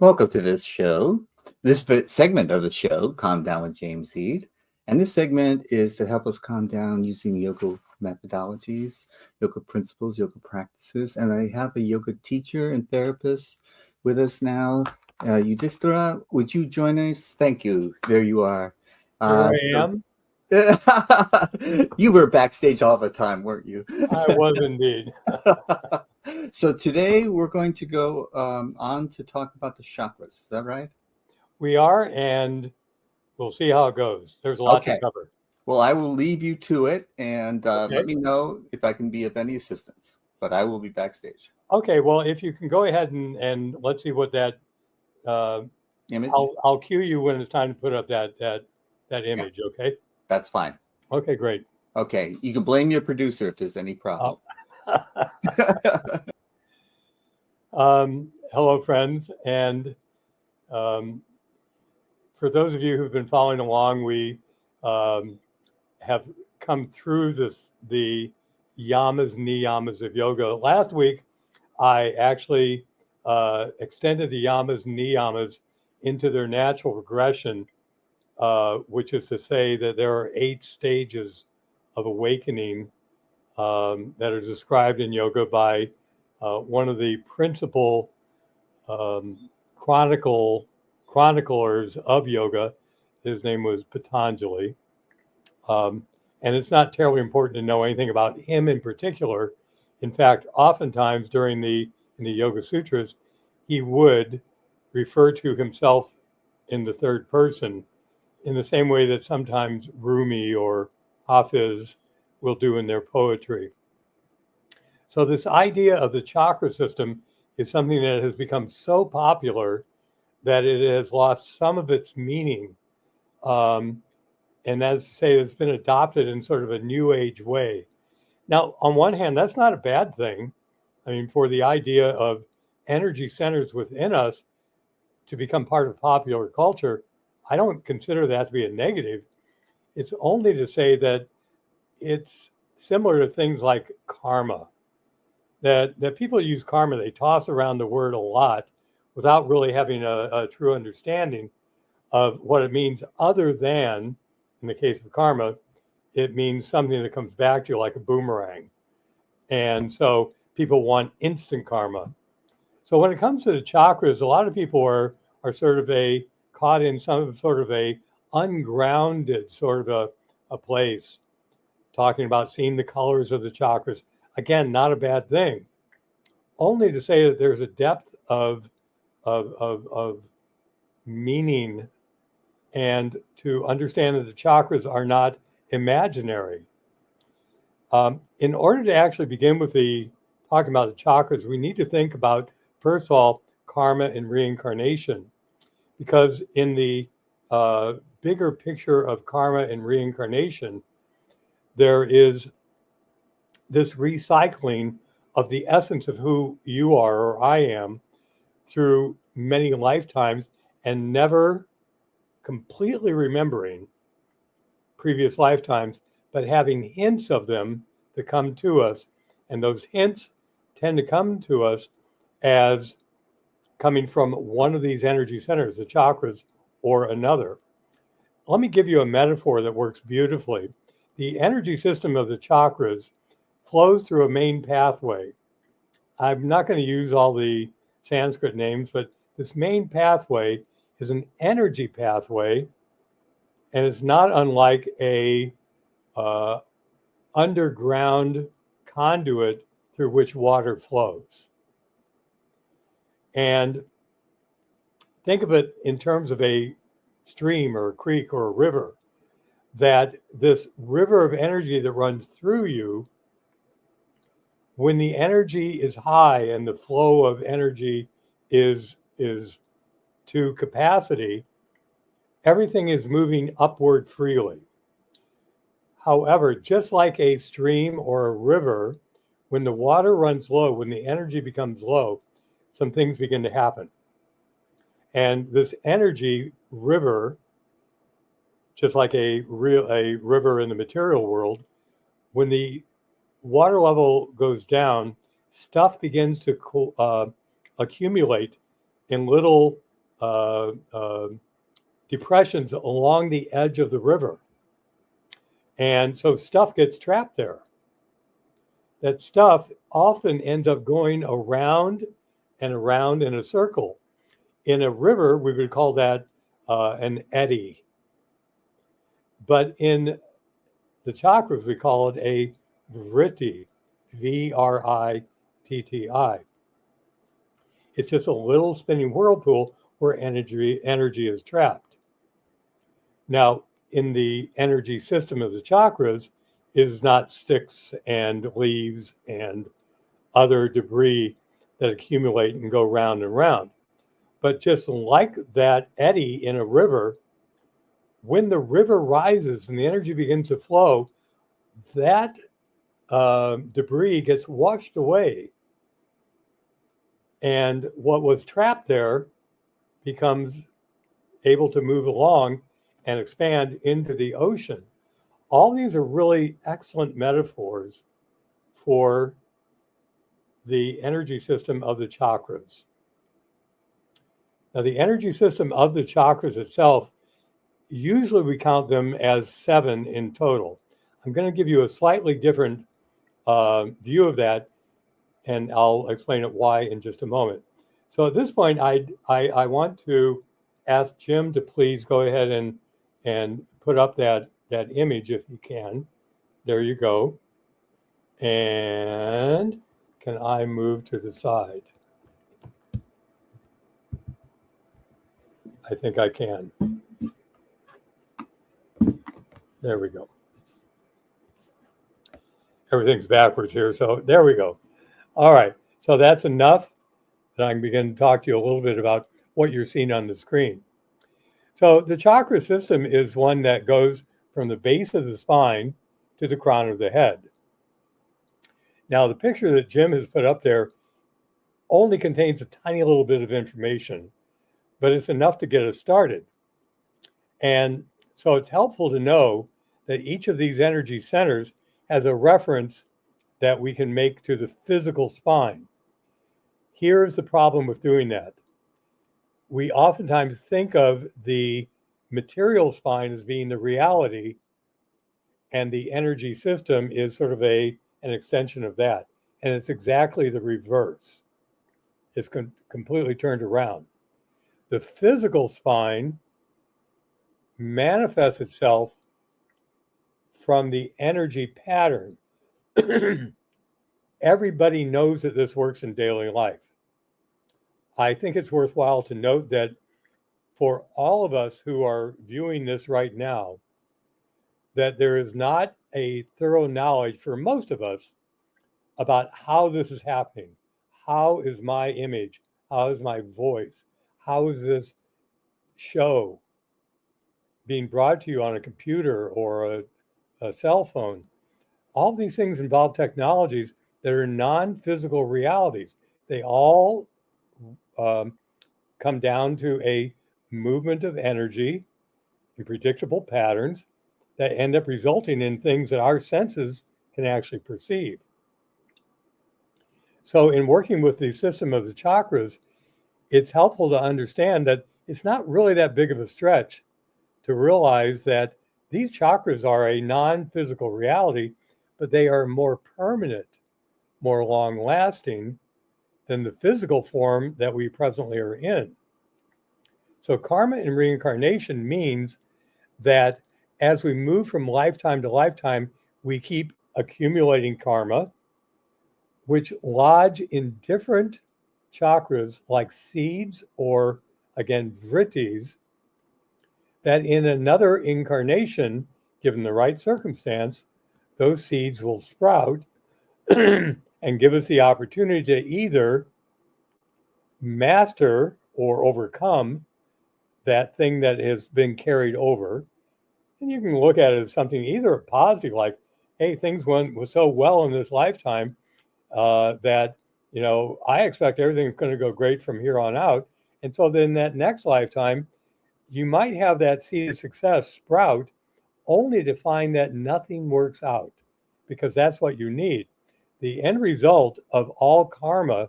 Welcome to this show. Segment of the show, Calm Down with James Eade. And this segment is to help us calm down using yoga methodologies, yoga principles, yoga practices. And I have a yoga teacher and therapist with us now. Yudhishthira, would you join us? Thank you. There you are. Here Uh, I am. you were backstage all the time, weren't you? I was indeed. So today we're going to go on to talk about the chakras. Is that right? We are, and we'll see how it goes. There's a lot to Okay. cover. Well, I will leave you to it, and let Okay. me know if I can be of any assistance. But I will be backstage. Okay. Well, if you can go ahead and let's see what that. Uh, Image? I'll cue you when it's time to put up that Yeah, image. Okay. that's fine. Okay. Great. Okay, you can blame your producer if there's any problem. Uh, hello, friends, and um, for those of you who've been following along, we um, have come through the yamas, niyamas of yoga. Last week, I actually extended the yamas, niyamas into their natural progression, which is to say that there are 8 stages of awakening that are described in yoga by one of the principal um, chroniclers of yoga. His name was Patanjali. Um, and it's not terribly important to know anything about him in particular. In fact, oftentimes in the Yoga Sutras, he would refer to himself in the third person in the same way that sometimes Rumi or Hafiz will do in their poetry. So this idea of the chakra system is something that has become so popular that it has lost some of its meaning. And as I say, it's been adopted in sort of a new age way. Now, on one hand, that's not a bad thing. I mean, for the idea of energy centers within us to become part of popular culture, I don't consider that to be a negative. It's only to say that it's similar to things like karma, that people use karma, they toss around the word a lot without really having a true understanding of what it means, other than, in the case of karma, it means something that comes back to you like a boomerang. And so people want instant karma. So when it comes to the chakras, a lot of people are sort of caught in some sort of a ungrounded sort of a place, talking about seeing the colors of the chakras. Again, not a bad thing. Only to say that there's a depth of meaning, and to understand that the chakras are not imaginary. In order to actually begin with talking about the chakras, we need to think about, first of all, karma and reincarnation, because in the bigger picture of karma and reincarnation, there is this recycling of the essence of who you are or I am through many lifetimes, and never completely remembering previous lifetimes, but having hints of them that come to us. And those hints tend to come to us as coming from one of these energy centers, the chakras, or another. Let me give you a metaphor that works beautifully. The energy system of the chakras flows through a main pathway. I'm not going to use all the Sanskrit names, but this main pathway is an energy pathway, and it's not unlike a underground conduit through which water flows. And think of it in terms of a stream or a creek or a river, that this river of energy that runs through you, when the energy is high and the flow of energy is to capacity, everything is moving upward freely. However, just like a stream or a river, when the water runs low, when the energy becomes low, some things begin to happen. And this energy river, just like a river in the material world, when the water level goes down, stuff begins to accumulate in little uh, uh, depressions along the edge of the river. And so stuff gets trapped there. That stuff often ends up going around and around in a circle. In a river, we would call that an eddy. But in the chakras, we call it a vritti, V-R-I-T-T-I. It's just a little spinning whirlpool where energy is trapped. Now, in the energy system of the chakras is not sticks and leaves and other debris that accumulate and go round and round. But just like that eddy in a river, when the river rises and the energy begins to flow, that debris gets washed away. And what was trapped there becomes able to move along and expand into the ocean. All these are really excellent metaphors for the energy system of the chakras. Now, the energy system of the chakras itself, usually we count them as 7 in total. I'm going to give you a slightly different view of that, and I'll explain it why in just a moment. So at this point, I want to ask Jim to please go ahead and put up that image if you can. There you go. And can I move to the side? I think I can. There we go. Everything's backwards here, so there we go. All right, so that's enough that I can begin to talk to you a little bit about what you're seeing on the screen. So the chakra system is one that goes from the base of the spine to the crown of the head. Now, the picture that Jim has put up there only contains a tiny little bit of information, but it's enough to get us started. And so it's helpful to know that each of these energy centers has a reference that we can make to the physical spine. Here's the problem with doing that. We oftentimes think of the material spine as being the reality, and the energy system is sort of an extension of that. And it's exactly the reverse. It's completely turned around. The physical spine manifests itself from the energy pattern. Everybody knows that this works in daily life. I think it's worthwhile to note that for all of us who are viewing this right now, that there is not a thorough knowledge for most of us about how this is happening. How is my image? How is my voice? How is this show being brought to you on a computer or a cell phone? All these things involve technologies that are non-physical realities. They all come down to a movement of energy in predictable patterns that end up resulting in things that our senses can actually perceive. So in working with the system of the chakras, it's helpful to understand that it's not really that big of a stretch to realize that these chakras are a non-physical reality, but they are more permanent, more long-lasting than the physical form that we presently are in. So karma and reincarnation means that as we move from lifetime to lifetime, we keep accumulating karma, which lodge in different chakras like seeds or, again, vrittis, that in another incarnation, given the right circumstance, those seeds will sprout and give us the opportunity to either master or overcome that thing that has been carried over. And you can look at it as something either positive, like, hey, things went so well in this lifetime that, I expect everything's going to go great from here on out. And so then that next lifetime, you might have that seed of success sprout only to find that nothing works out, because that's what you need. The end result of all karma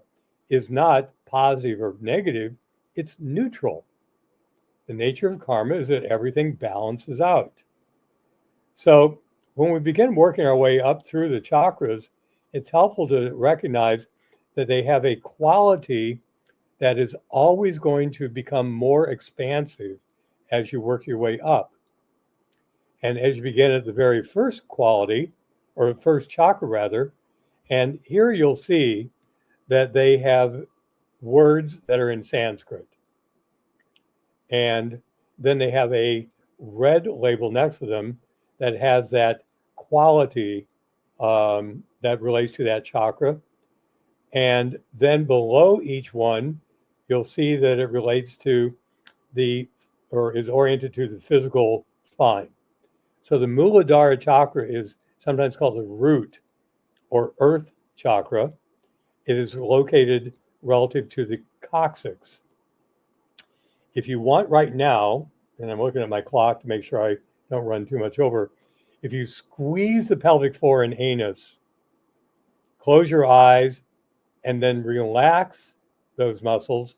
is not positive or negative, it's neutral. The nature of karma is that everything balances out. So when we begin working our way up through the chakras, it's helpful to recognize that they have a quality that is always going to become more expansive as you work your way up. And as you begin at the very first quality, or first chakra rather, and here you'll see that they have words that are in Sanskrit. And then they have a red label next to them that has that quality that relates to that chakra. And then below each one, you'll see that it relates to or is oriented to the physical spine. So the Muladhara chakra is sometimes called the root or earth chakra. It is located relative to the coccyx. If you want right now, and I'm looking at my clock to make sure I don't run too much over, if you squeeze the pelvic floor and anus, close your eyes, and then relax those muscles,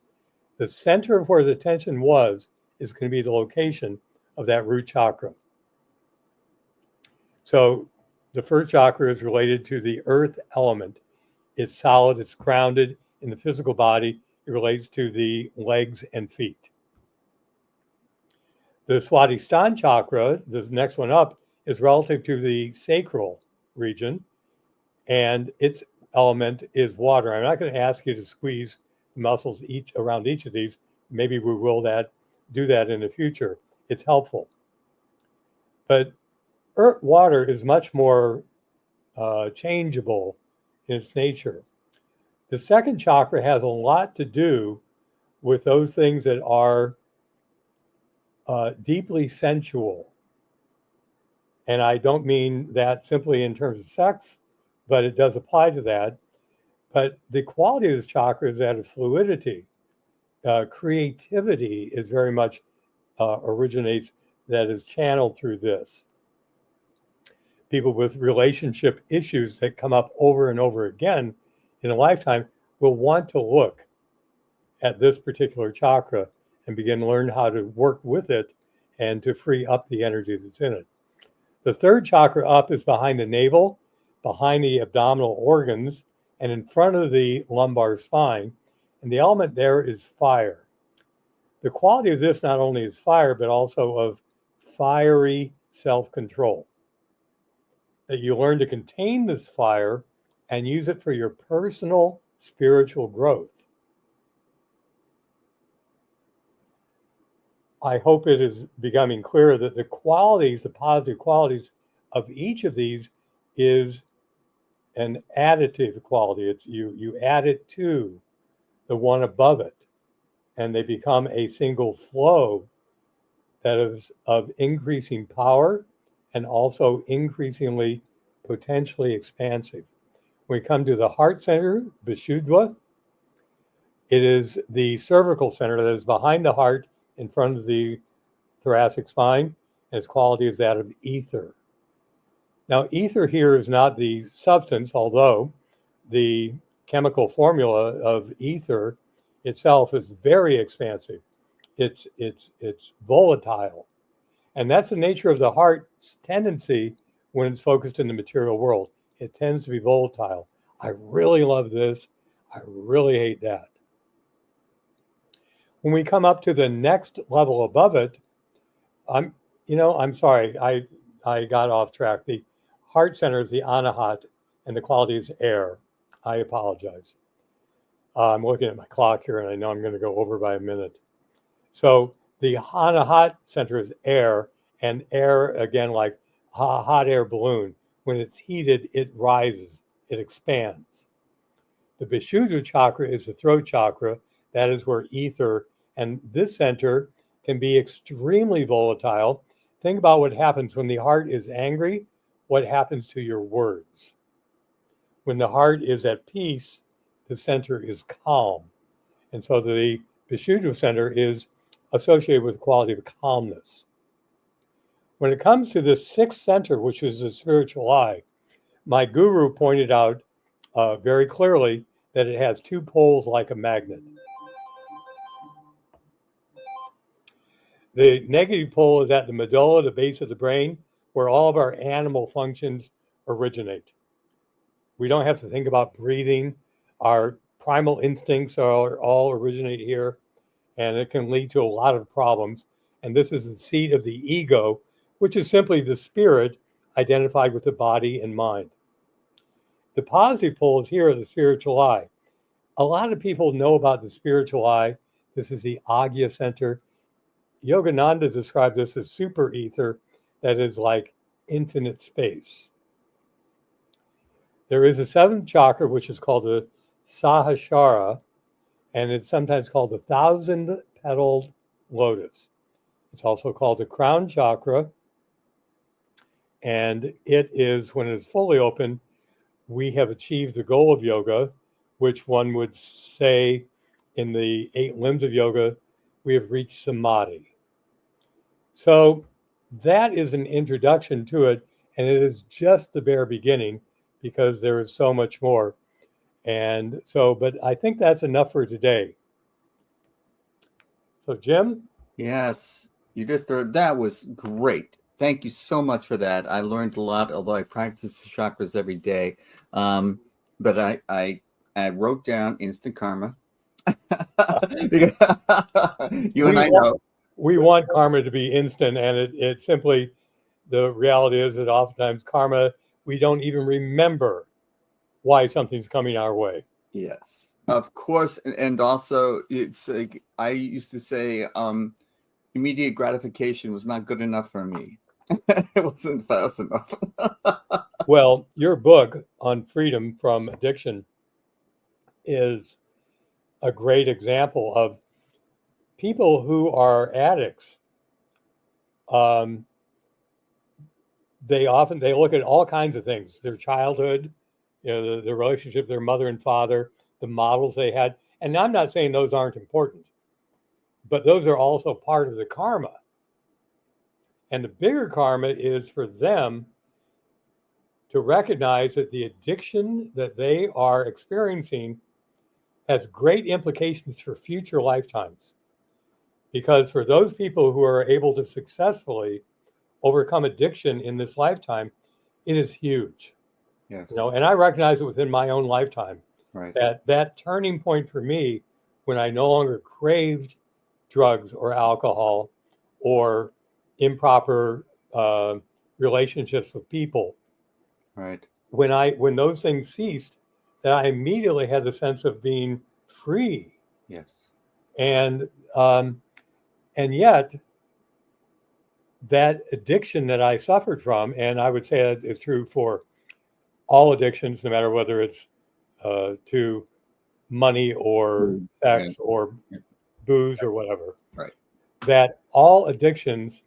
the center of where the tension was is going to be the location of that root chakra. So the first chakra is related to the earth element. It's solid, it's grounded in the physical body. It relates to the legs and feet. The Swadhisthana chakra, this next one up, is relative to the sacral region, and its element is water. I'm not going to ask you to squeeze the muscles around each of these. Maybe we will do that in the future. It's helpful. But water is much more changeable in its nature. The second chakra has a lot to do with those things that are deeply sensual. And I don't mean that simply in terms of sex, but it does apply to that. But the quality of this chakra is that of fluidity. Creativity is very much originates, that is channeled through this. People with relationship issues that come up over and over again in a lifetime will want to look at this particular chakra and begin to learn how to work with it and to free up the energy that's in it. The third chakra up is behind the navel, behind the abdominal organs, and in front of the lumbar spine. And the element there is fire. The quality of this not only is fire, but also of fiery self-control. That you learn to contain this fire and use it for your personal spiritual growth. I hope it is becoming clear that the qualities, the positive qualities of each of these is an additive quality. It's you add it to the one above it, and they become a single flow that is of increasing power and also increasingly potentially expansive. When we come to the heart center, Vishuddha, it is the cervical center that is behind the heart in front of the thoracic spine, and its quality is that of ether. Now, ether here is not the substance, although the chemical formula of ether itself is very expansive. It's volatile. And that's the nature of the heart's tendency when it's focused in the material world. It tends to be volatile. I really love this. I really hate that. When we come up to the next level above it, I'm sorry, I got off track. The heart center is the anahat, and the quality is air. I apologize. I'm looking at my clock here, and I know I'm going to go over by a minute. So the anahat center is air, and air, again, like a hot air balloon. When it's heated, it rises, it expands. The Vishuddha chakra is the throat chakra. That is where ether, and this center can be extremely volatile. Think about what happens when the heart is angry, what happens to your words. When the heart is at peace, the center is calm. And so the Vishuddha center is associated with the quality of calmness. When it comes to the sixth center, which is the spiritual eye, my guru pointed out very clearly that it has two poles like a magnet. The negative pole is at the medulla, the base of the brain, where all of our animal functions originate. We don't have to think about breathing. Our primal instincts are all originate here, and it can lead to a lot of problems. And this is the seat of the ego, which is simply the spirit identified with the body and mind. The positive pole is here, the spiritual eye. A lot of people know about the spiritual eye. This is the Agya center. Yogananda described this as super ether that is like infinite space. There is a seventh chakra, which is called the Sahasrara, and it's sometimes called the thousand-petaled lotus. It's also called the crown chakra, and it is, when it's fully open, we have achieved the goal of yoga, which one would say in the 8 limbs of yoga, we have reached samadhi. So that is an introduction to it, and it is just the bare beginning because there is so much more. And so, but I think that's enough for today. So, Jim? Yes, that was great. Thank you so much for that. I learned a lot, although I practice the chakras every day. But I wrote down instant karma. You and I know. We want karma to be instant, and it simply, the reality is that oftentimes karma, we don't even remember why something's coming our way. Yes, of course. And also, it's like I used to say, immediate gratification was not good enough for me. It wasn't fast enough. Well, your book on freedom from addiction is a great example of people who are addicts. They look at all kinds of things, their childhood, the relationship with their mother and father, the models they had. And I'm not saying those aren't important, but those are also part of the karma. And the bigger karma is for them to recognize that the addiction that they are experiencing has great implications for future lifetimes. Because for those people who are able to successfully overcome addiction in this lifetime, it is huge. Yes. And I recognize it within my own lifetime. Right. That turning point for me, when I no longer craved drugs or alcohol or improper relationships with people. Right. When those things ceased, that I immediately had the sense of being free. Yes. And yet, that addiction that I suffered from, and I would say that is true for all addictions, no matter whether it's to money or sex or booze or whatever. Right. That all addictions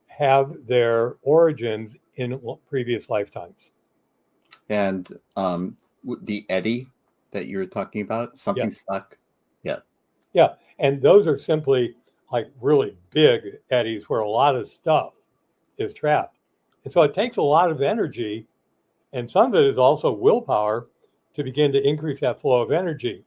have their origins in previous lifetimes. And the Eade that you were talking about, something stuck. Yeah. Yeah. And those are simply like really big eddies where a lot of stuff is trapped. And so it takes a lot of energy, and some of it is also willpower to begin to increase that flow of energy.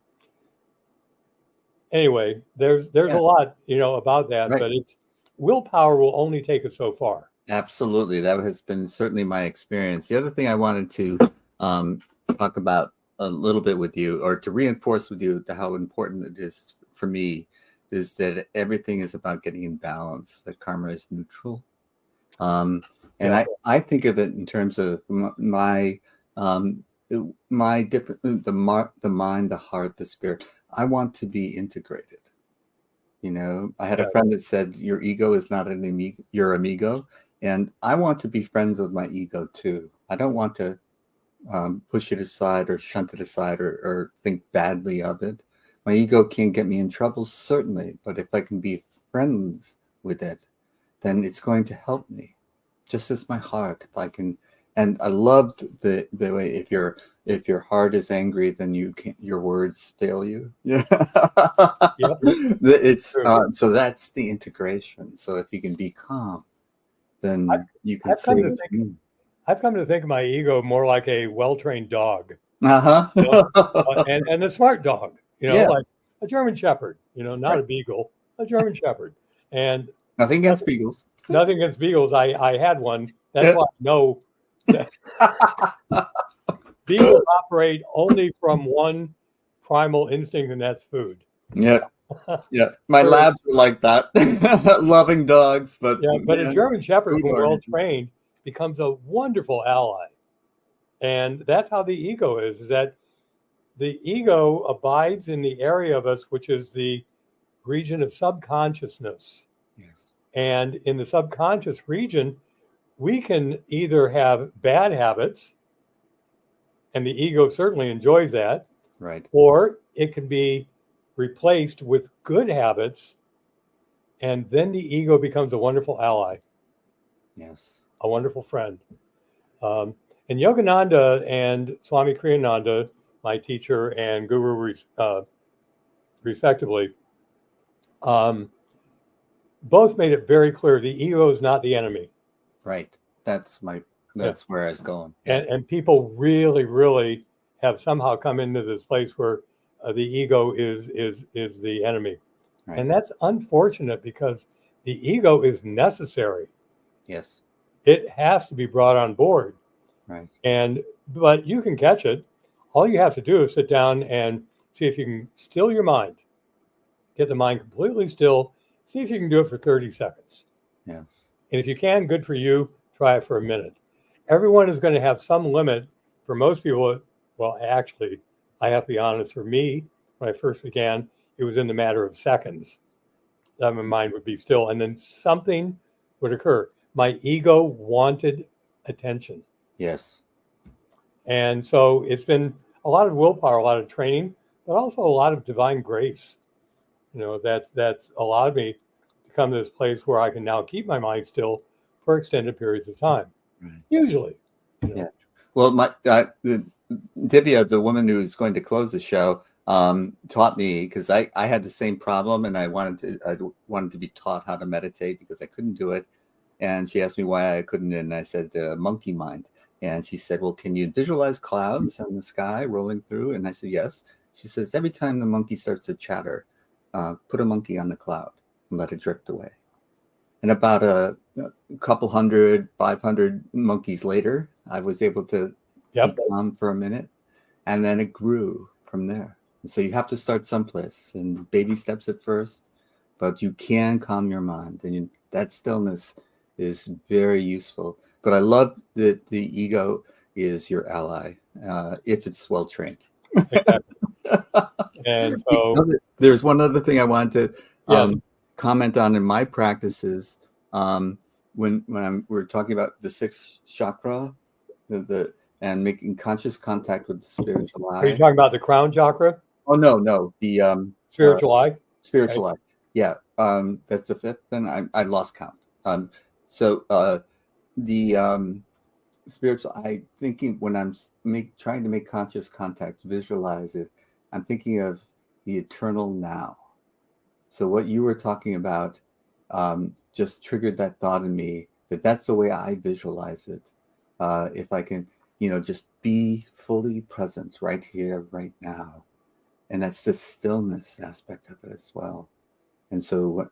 Anyway, there's a lot, about that, right. But it's willpower will only take us so far. Absolutely. That has been certainly my experience. The other thing I wanted to talk about a little bit with you, or to reinforce with you how important it is for me, is that everything is about getting in balance, that karma is neutral. And I think of it in terms of my different, the mind, the heart, the spirit. I want to be integrated. I had a friend that said, your ego is not an amigo, your amigo. And I want to be friends with my ego too. I don't want to push it aside or shunt it aside or think badly of it. My ego can get me in trouble, certainly. But if I can be friends with it, then it's going to help me, just as my heart. If I can, and I loved the way if your heart is angry, then your words fail you. Yeah, it's so that's the integration. So if you can be calm, then you can say. I've come to think of my ego more like a well-trained dog, and a smart dog, like a German Shepherd, not a beagle, a German Shepherd. And Nothing against beagles. Nothing against beagles. I had one. That's why I know that beagles operate only from one primal instinct, and that's food. Yeah. Yeah. My labs were like that. Loving dogs, but yeah, but a German Shepherd, food when well oriented. trained, becomes a wonderful ally. And that's how the ego is that the ego abides in the area of us, which is the region of subconsciousness. Yes. And in the subconscious region, we can either have bad habits, and the ego certainly enjoys that, Right. or it can be replaced with good habits, and then the ego becomes a wonderful ally, Yes. a wonderful friend. And Yogananda and Swami Kriyananda, my teacher and guru, respectively, both made it very clear the ego is not the enemy. Right. That's Yeah. where I was going. And people really, really have somehow come into this place where the ego is the enemy. Right. And that's unfortunate because the ego is necessary. Yes. It has to be brought on board. Right. But you can catch it. All you have to do is sit down and see if you can still your mind. Get the mind completely still. See if you can do it for 30 seconds. Yes. And if you can, good for you. Try it for a minute. Everyone is going to have some limit. For most people, well, actually, I have to be honest, for me, when I first began, it was in the matter of seconds that my mind would be still. And then something would occur. My ego wanted attention. Yes. And so it's been a lot of willpower, a lot of training, but also a lot of divine grace. That's allowed me to come to this place where I can now keep my mind still for extended periods of time. Right. Usually. Yeah. Well, Divya, the woman who's going to close the show, taught me, because I had the same problem, and I wanted to be taught how to meditate because I couldn't do it. And she asked me why I couldn't, and I said monkey mind. And she said, well, can you visualize clouds in the sky rolling through? And I said, yes. She says, every time the monkey starts to chatter, put a monkey on the cloud and let it drift away. And about a couple 500 monkeys later, I was able to be calm for a minute, and then it grew from there. And so you have to start someplace, and baby steps at first, but you can calm your mind, and that stillness is very useful. But I love that the ego is your ally if it's well trained. Exactly. And so there's one other thing I wanted to comment on in my practices. When we're talking about the sixth chakra, and making conscious contact with the spiritual eye. Are you talking about the crown chakra? Oh no, the spiritual eye. Spiritual eye. Yeah, that's the fifth. Then I lost count. So the spiritual eye, thinking when I'm trying to make conscious contact, visualize it, I'm thinking of the eternal now. So what you were talking about just triggered that thought in me that's the way I visualize it. If I can, just be fully present right here, right now. And that's the stillness aspect of it as well. And so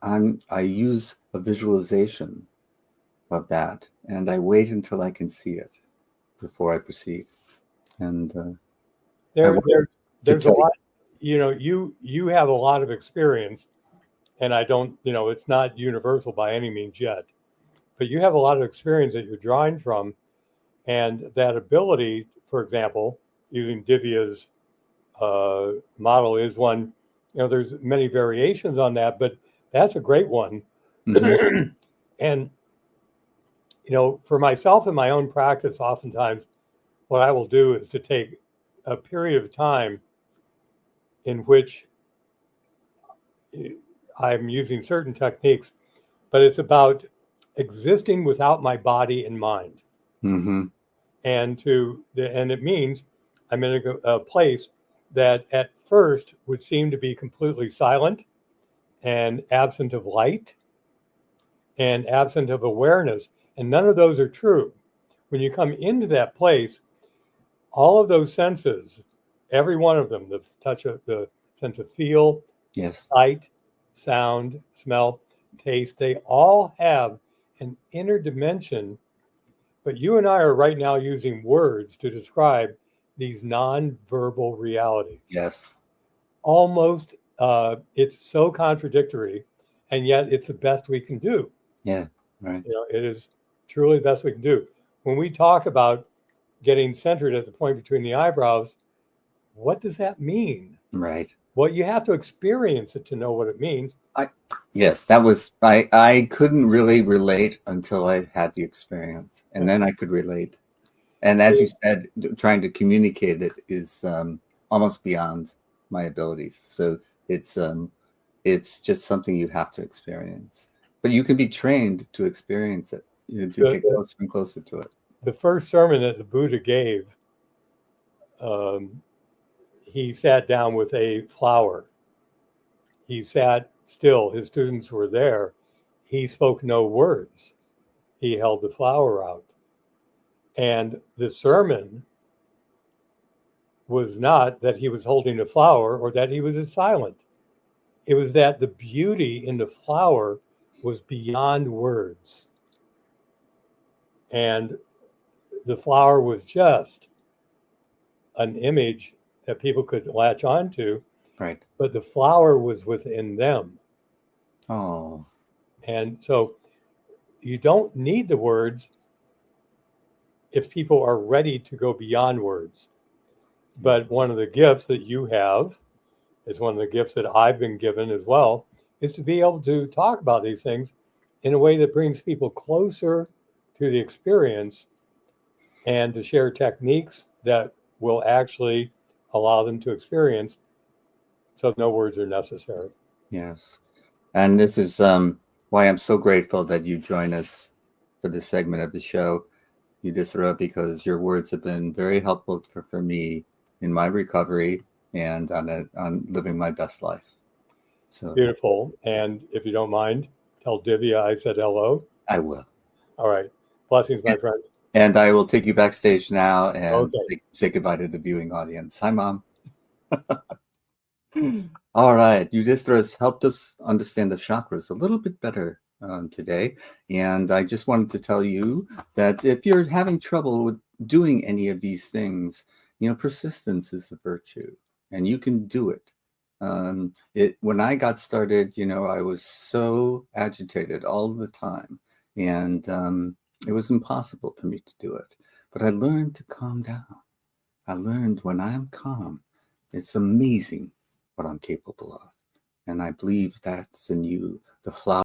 I use a visualization of that, and I wait until I can see it before I proceed. And there's a lot, you have a lot of experience, and I don't, it's not universal by any means yet, but you have a lot of experience that you're drawing from, and that ability, for example, using Divya's model is one, there's many variations on that, but that's a great one. Mm-hmm. And, for myself in my own practice, oftentimes what I will do is to take a period of time in which I'm using certain techniques, but it's about existing without my body and mind. Mm-hmm. And it means I'm in a place that at first would seem to be completely silent and absent of light and absent of awareness. And none of those are true. When you come into that place, all of those senses, every one of them, the touch of the sense of feel, yes, sight, sound, smell, taste, they all have an inner dimension. But you and I are right now using words to describe these non-verbal realities. Yes. Almost, it's so contradictory, and yet it's the best we can do. Yeah. Right. It is truly the best we can do. When we talk about getting centered at the point between the eyebrows, what does that mean? Right. Well, you have to experience it to know what it means. Yes, that was I couldn't really relate until I had the experience, and then I could relate. And as you said, trying to communicate it is almost beyond my abilities. So it's just something you have to experience. But you can be trained to experience it, to get closer and closer to it. The first sermon that the Buddha gave, he sat down with a flower. He sat still. His students were there. He spoke no words. He held the flower out. And the sermon was not that he was holding a flower or that he was silent. It was that the beauty in the flower was beyond words. And the flower was just an image that people could latch onto. Right. But the flower was within them. Oh. And so you don't need the words if people are ready to go beyond words. But one of the gifts that you have is one of the gifts that I've been given as well, is to be able to talk about these things in a way that brings people closer to the experience and to share techniques that will actually allow them to experience, so no words are necessary. Yes. And this is why I'm so grateful that you join us for this segment of the show, Eudithra, because your words have been very helpful for me in my recovery and on living my best life. So beautiful. And if you don't mind, tell Divya I said hello. I will. All right. Blessings, my friend. And I will take you backstage now and Okay. say goodbye to the viewing audience. Hi, Mom. All right. Eudithra has helped us understand the chakras a little bit better today. And I just wanted to tell you that if you're having trouble with doing any of these things, persistence is a virtue and you can do it. When I got started, I was so agitated all the time, and it was impossible for me to do it. But I learned to calm down. I learned when I'm calm, it's amazing what I'm capable of. And I believe that's in you, the flower.